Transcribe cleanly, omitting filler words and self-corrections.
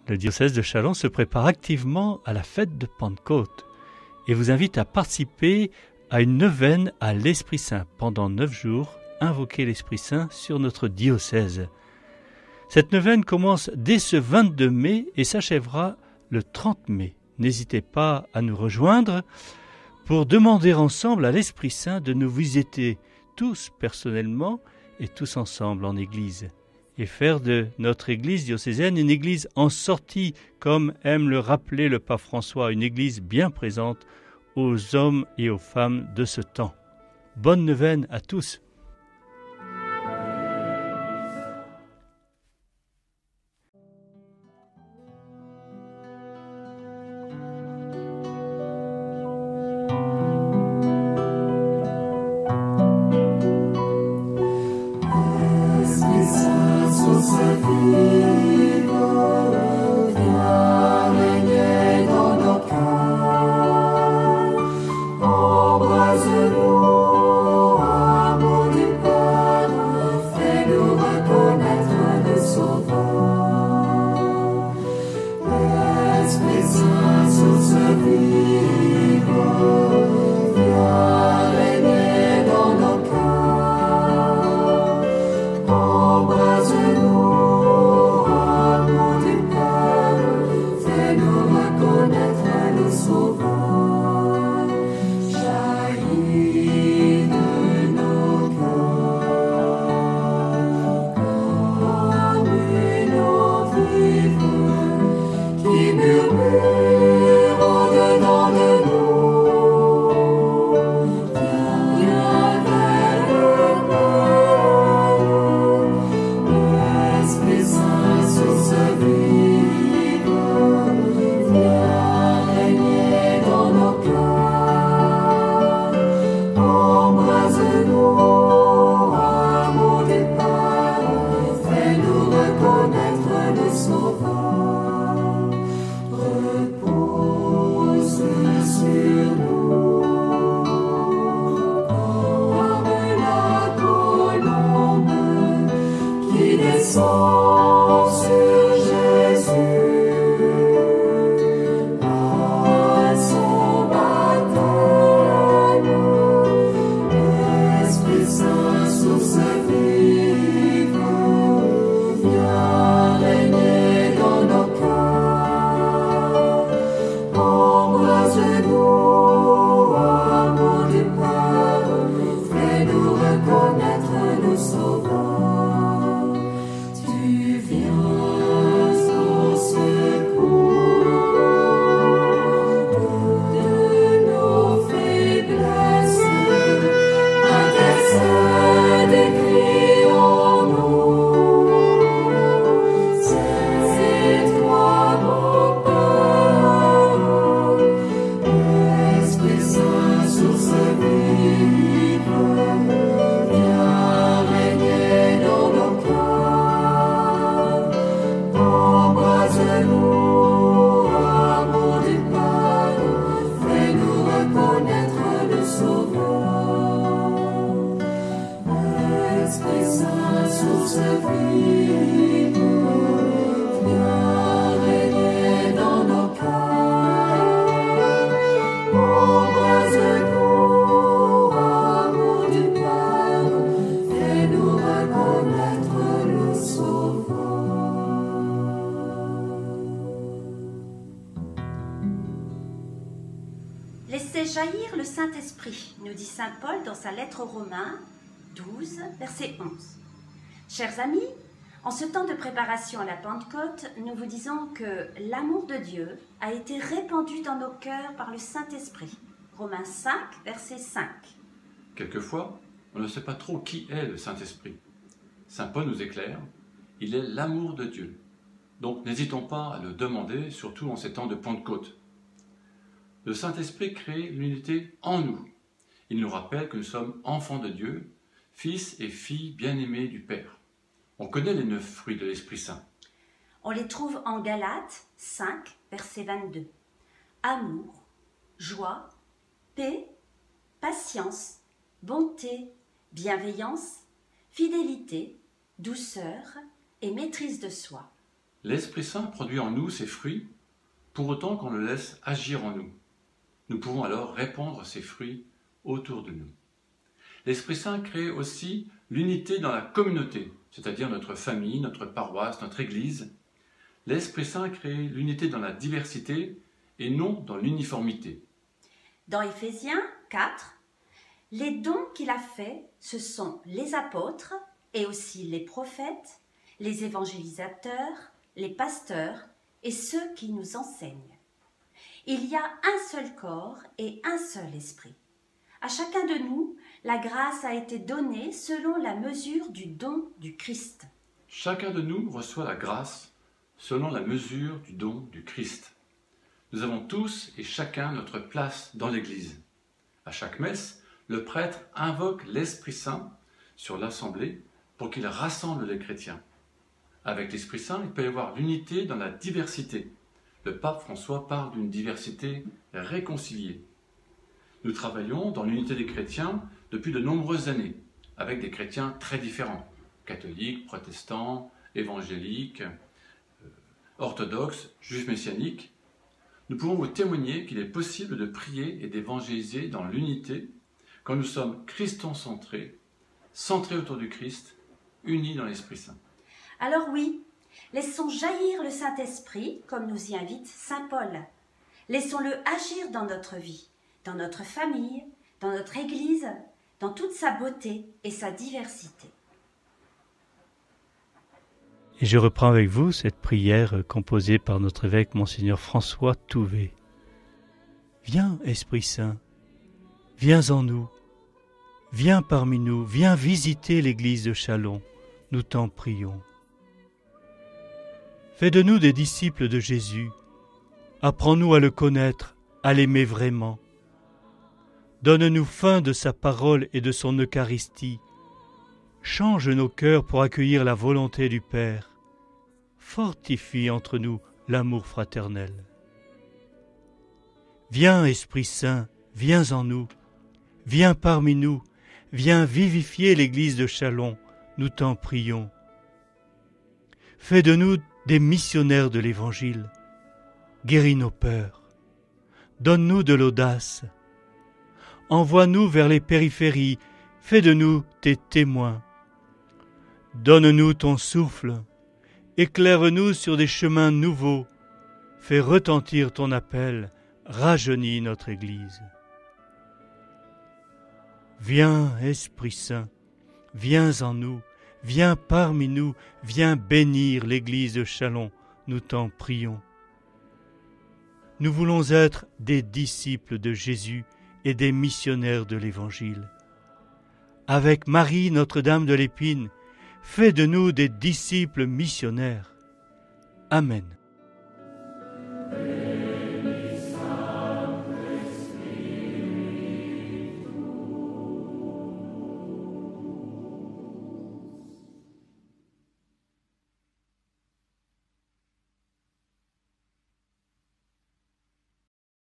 Le diocèse de Châlons se prépare activement à la fête de Pentecôte et vous invite à participer à une neuvaine à l'Esprit Saint. Pendant 9 jours, invoquer l'Esprit Saint sur notre diocèse. Cette neuvaine commence dès ce 22 mai et s'achèvera le 30 mai. N'hésitez pas à nous rejoindre pour demander ensemble à l'Esprit Saint de nous visiter tous personnellement et tous ensemble en Église et faire de notre Église diocésaine une Église en sortie, comme aime le rappeler le pape François, une Église bien présente aux hommes et aux femmes de ce temps. Bonne neuvaine à tous. Laissez jaillir le Saint-Esprit, nous dit saint Paul dans sa lettre aux Romains 12, verset 11. Chers amis, en ce temps de préparation à la Pentecôte, nous vous disons que l'amour de Dieu a été répandu dans nos cœurs par le Saint-Esprit. Romains 5, verset 5. Quelquefois, on ne sait pas trop qui est le Saint-Esprit. Saint Paul nous éclaire, il est l'amour de Dieu. Donc n'hésitons pas à le demander, surtout en ces temps de Pentecôte. Le Saint-Esprit crée l'unité en nous. Il nous rappelle que nous sommes enfants de Dieu, fils et filles bien-aimés du Père. On connaît les 9 fruits de l'Esprit Saint. On les trouve en Galates 5, verset 22. Amour, joie, paix, patience, bonté, bienveillance, fidélité, douceur et maîtrise de soi. L'Esprit Saint produit en nous ses fruits, pour autant qu'on le laisse agir en nous. Nous pouvons alors répandre ces fruits autour de nous. L'Esprit Saint crée aussi l'unité dans la communauté, c'est-à-dire notre famille, notre paroisse, notre Église. L'Esprit Saint crée l'unité dans la diversité et non dans l'uniformité. Dans Éphésiens 4, les dons qu'il a faits, ce sont les apôtres et aussi les prophètes, les évangélisateurs, les pasteurs et ceux qui nous enseignent. Il y a un seul corps et un seul esprit. À chacun de nous, la grâce a été donnée selon la mesure du don du Christ. Chacun de nous reçoit la grâce selon la mesure du don du Christ. Nous avons tous et chacun notre place dans l'Église. À chaque messe, le prêtre invoque l'Esprit Saint sur l'assemblée pour qu'il rassemble les chrétiens. Avec l'Esprit Saint, il peut y avoir l'unité dans la diversité. Le pape François parle d'une diversité réconciliée. Nous travaillons dans l'unité des chrétiens depuis de nombreuses années, avec des chrétiens très différents, catholiques, protestants, évangéliques, orthodoxes, juifs messianiques. Nous pouvons vous témoigner qu'il est possible de prier et d'évangéliser dans l'unité quand nous sommes christocentrés, centrés autour du Christ, unis dans l'Esprit Saint. Alors oui, laissons jaillir le Saint-Esprit comme nous y invite Saint Paul. Laissons-le agir dans notre vie, dans notre famille, dans notre Église, dans toute sa beauté et sa diversité. Et je reprends avec vous cette prière composée par notre évêque Monseigneur François Touvet. Viens, Esprit Saint, viens en nous, viens parmi nous, viens visiter l'église de Châlons, nous t'en prions. Fais de nous des disciples de Jésus, apprends-nous à le connaître, à l'aimer vraiment. Donne-nous faim de sa parole et de son Eucharistie. Change nos cœurs pour accueillir la volonté du Père. Fortifie entre nous l'amour fraternel. Viens, Esprit Saint, viens en nous, viens parmi nous, viens vivifier l'église de Châlons, nous t'en prions. Fais de nous des missionnaires de l'Évangile. Guéris nos peurs. Donne-nous de l'audace. Envoie-nous vers les périphéries. Fais de nous tes témoins. Donne-nous ton souffle. Éclaire-nous sur des chemins nouveaux. Fais retentir ton appel. Rajeunis notre Église. Viens, Esprit Saint, viens en nous, viens parmi nous, viens bénir l'Église de Châlons, nous t'en prions. Nous voulons être des disciples de Jésus et des missionnaires de l'Évangile. Avec Marie, Notre-Dame de l'Épine, fais de nous des disciples missionnaires. Amen.